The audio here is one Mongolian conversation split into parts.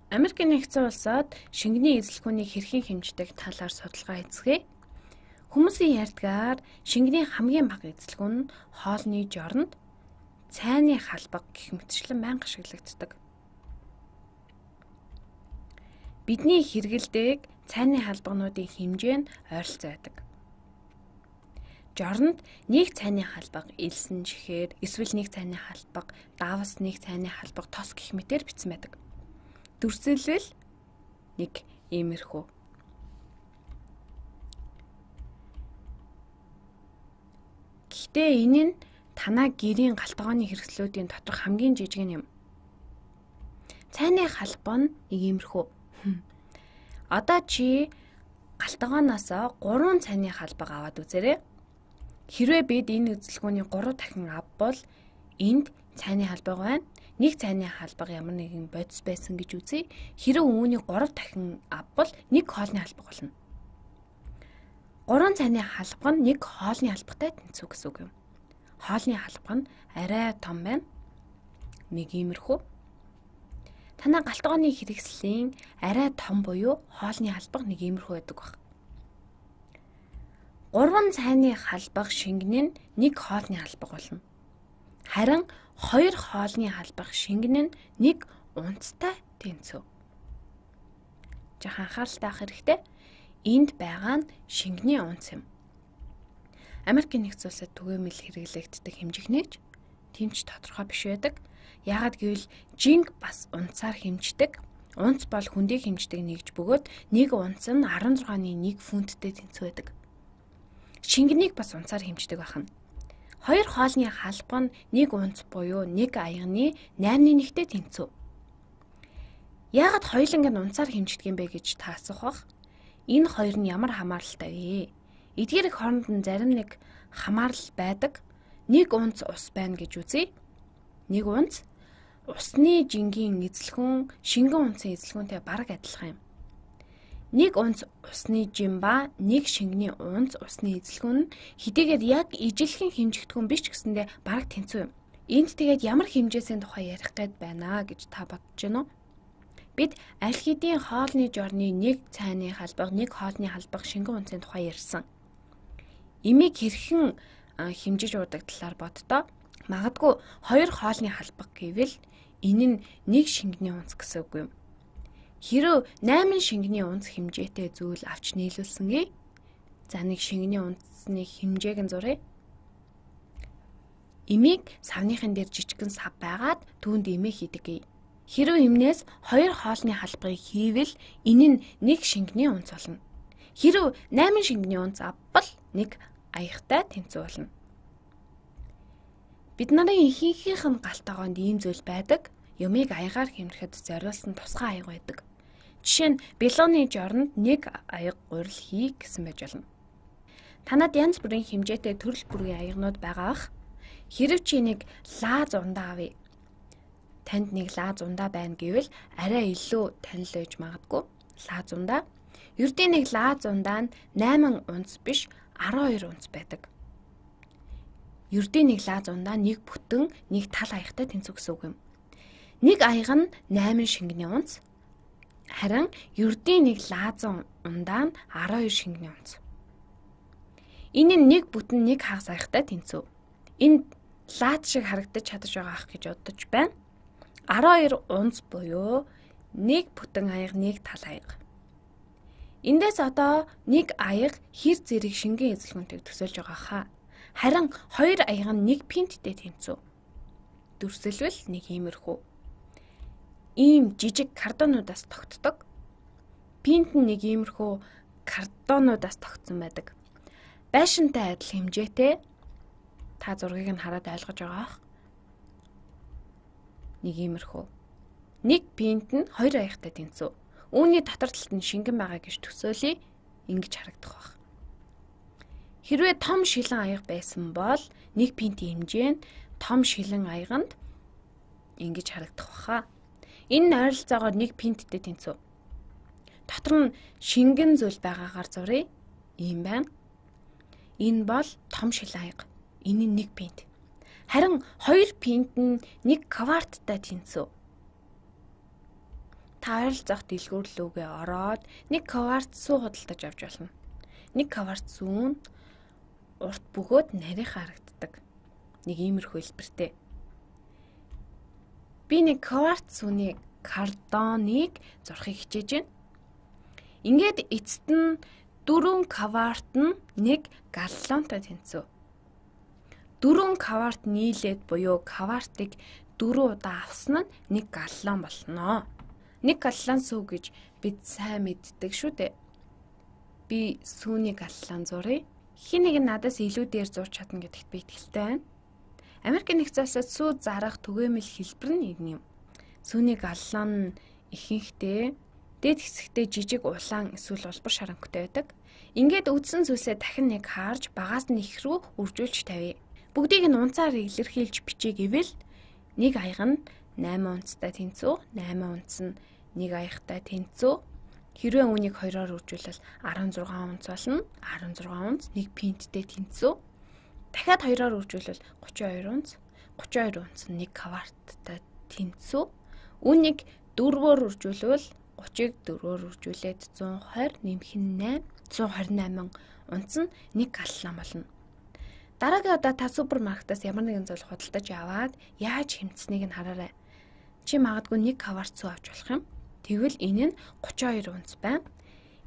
Америкийн нэгдсэн улсад шингэний эзлэхүүнийг хэрхэн хэмждэг талаар судалгаа хийцгээе. Хүмүүсийн ярьдгаар шингэний хамгийн бага эзлэхүүн нь хоолны жорнд цайны халбаг гэх мэтчлэн байнга ашиглагддаг. Бидний хэрэгэлдэг цайны халбагнуудын хэмжээ нь ойролцоо байдаг. Жорнд нэг цайны халбаг элсэн чихээр, эсвэл нэг цайны халбаг, давас нэг цайны халбаг тос гэх мэтээр бичсэн байдаг. Дүрсэлвэл нэг иймэрхүү. Гэхдээ энэ нь танаа гэрийн галтгооны хэрэгслүүдийн доторх хамгийн жижиг юм. Цайны халбаг нь нэг иймэрхүү. Одоо чи галтгооноос 3 цайны халбаг аваад үзээрэй. Хэрвээ бид энэ эзлэгүүний 3 дахин авбал энд цайны халбаг байна. Нэг цайны халбаг ямар нэгэн бодис байсан гэж үзье. Хэрэв үүнийг 3 дахин авбал нэг хоолны халбаг болно. 3 цайны халбаг нь нэг хоолны халбагтай тэнцүү гэсэн үг юм. Хоолны халбаг нь арай том байна. Нэг иймэрхүү. Танаа галтгооны хэрэгслийн арай том буюу хоолны халбаг нэг иймэрхүү байдаг баг. 3 цайны халбаг шингэн нь нэг хоолны халбаг болно. Харин 2 хоолны халбаг шингэн нь нэг унцтай тэнцүү. Жахан анхааралтай авах хэрэгтэй. Энд байгаа нь шингэний унц юм. Америкийн нэгдсэн улсад түгээмэл хэрэглэгддэг хэмжигнэж тэмч тодорхой биш байдаг. Яагад гэвэл жинг бас унцаар хэмждэг. Унц бол хүндийг хэмждэг нэгж бөгөөд нэг унц нь 16-ны 1 фунттэй тэнцүү байдаг. Шингэнийг бас унцаар хэмждэг байна. 2 хоолны халбаг нь нэг унц буюу нэг аягны 8-ны 1-тэй тэнцүү. Яагаад хоёуланг нь унцаар хэмждэг юм бэ гэж та асуух бах. Энэ хоёр нь ямар хамааралтай вэ? Эдгээрийг хооронд нь зарим нэг хамаарал байдаг. Нэг унц ус байна гэж үзье. Нэг унц усны жингийн эзлэхүүн шингэн унцын эзлэхүүнтэй бараг адилхан юм. Нэг унц усны жим ба нэг шингэний унц усны эзлэхүүн нь хэдийгээр яг ижилхэн хэмжигдэхүүн биш гэсэндээ бараг тэнцүү юм. Энд тэгээд ямар хэмжээсийн тухай ярих гээд байна гэж та бодож байна уу? Бид аль хэдийн хоолны жорны нэг цайны халбаг, нэг хоолны халбаг шингэн унцын тухай ярьсан. Имийг хэрхэн хэмжиж уудаг талаар боддоо. Магадгүй 2 хоолны халбаг гэвэл энэ нь нэг шингэний унц гэсэн үг юм. Хэрэв 8 шингэний унц хэмжээтэй зүйл авч нийлүүлсэнгээ. За нэг шингэний унцны хэмжээг нь зуръя. Имийг савныхын дээр жижигхэн сав байгаад түүнд имээ хийдэг. Хэрэв имнээс 2 хоолны халбагыг хийвэл энэ нь нэг шингэний унц болно. Хэрэв 8 шингэний унц авбал нэг аягтай тэнцүү болно. Бид нарын ихэнхийнх нь галтгоонд ийм зүйл байдаг. Юмыг аягаар хэмрэхэд зориулсан тусгай аяг байдаг. Жишээ нь бэлгоны жорнд нэг аяг гурил хий гэсэн байж болно. Танад янз бүрийн хэмжээтэй төрөл бүрийн аягнууд байгаа ах. Хэрэв чи нэг лаз ундаа авъя. Танд нэг лаз ундаа байна гэвэл арай илүү танил байж магадгүй. Лаз ундаа. Ердийн нэг лаз ундаа нь 8 унц биш 12 унц байдаг. Ердийн нэг лаз ундаа нэг бүтэн нэг тал аягтай тэнцүү гэсэн үг юм. Нэг аяг нь 8 шингэний унц. Харин ердийн нэг лазан ундаа нь 12 шингэний унц. Энэ нь нэг бүтэн нэг хагас аягтай тэнцүү. Энэ лаз шиг харагдаж чадаж байгаа ах гэж бодож байна. 12 унц буюу нэг бүтэн аяг нэг тал аяг. Эндээс одоо нэг аяг хэр зэрэг шингэн эзлэгүүнтэйг төсөөлж байгаа хаа. Харин 2 аяг нь нэг пинттэй тэнцүү. Дүрсэлвэл нэг иймэрхүү. Ийм жижиг картонуудаас тогтдог. Пинт нь нэг иймэрхүү картонуудаас тогтсон байдаг. Байшинтай адил хэмжээтэй. Та зургийг нь хараад ойлгож байгаа ах. Нэг иймэрхүү. Нэг пинт нь 2 аягтай тэнцүү. Үүний дотор талд нь шингэн байгаа гэж төсөөлье. Ингэж харагдах байх. Хэрвээ том шилэн аяг байсан бол нэг пинтийн хэмжээ нь том шилэн аяганд ингэж харагдах баха. Энэ нь ойролцоогоор нэг пинттэй тэнцүү. Дотор нь шингэн зүйл байгаагаар зуръя. Ийм байна. Энэ бол том шилэн аяг. Энэ нь 1 пинт. Харин 2 пинт нь 1 кварттай тэнцүү. та ойролцоох дэлгүүрлүүгээ ороод нэг кварц сүү худалдаж авч болно. Нэг кварц сүүн урт бөгөөд нарийн харагддаг. Нэг иймэрхүү хэлбэртэй. Би нэг кварц сүүний картоныг зурхыг хичээж байна. Ингээд эцэст нь 4 кварт нь нэг галлонтой тэнцүү. 4 кварт нийлээд буюу квартыг 4 удаа авсан нь 1 галлон болно. 1 галлон сүү гэж бид сайн мэддэг шүү дээ. Би сүүний галлон зуръя. Хин нэг нь надаас илүү дээр зурч чадна гэдэгт би итгэлтэй байна. Америк нэгдсэн улсад сүү зарах түгээмэл хэлбэр нь нэг юм. Сүүний галлон ихэнхдээ дээд хэсэгтээ жижиг улаан эсвэл улбар шаранхтай байдаг. Ингээд үдсэн зүйлсээ дахин нэг хаарж багаас нь их рүү үржүүлж тавья. Бүгдийг нь унцаар илэрхийлж бичиж гэвэл нэг аяг нь 8 унцтай тэнцүү, 8 унц нь нэг аягтай тэнцүү. Хэрвээ үүнийг 2-оор үржүүлвэл 16 унц болно. 16 унц нэг пинттэй тэнцүү. Дахиад 2-оор үржүүлвэл 32 унц. 32 унц нь нэг кварттай тэнцүү. Үүнийг 4-оор үржүүлвэл 30-ыг 4-оор үржүүлээд 120 нэмэх нь 8, 128 унц нь нэг галлон болно. Дараагийн удаа та супермаркетаас ямар нэгэн зүйл худалдаж аваад яаж хэмцсэнийг нь хараарай. Чи магадгүй нэг кварц сүү авч болох юм. Тэгвэл энэ нь 32 унц байна.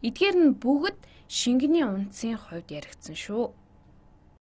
Эдгээр нь бүгд шингэний унцын хувьд яригдсан шүү.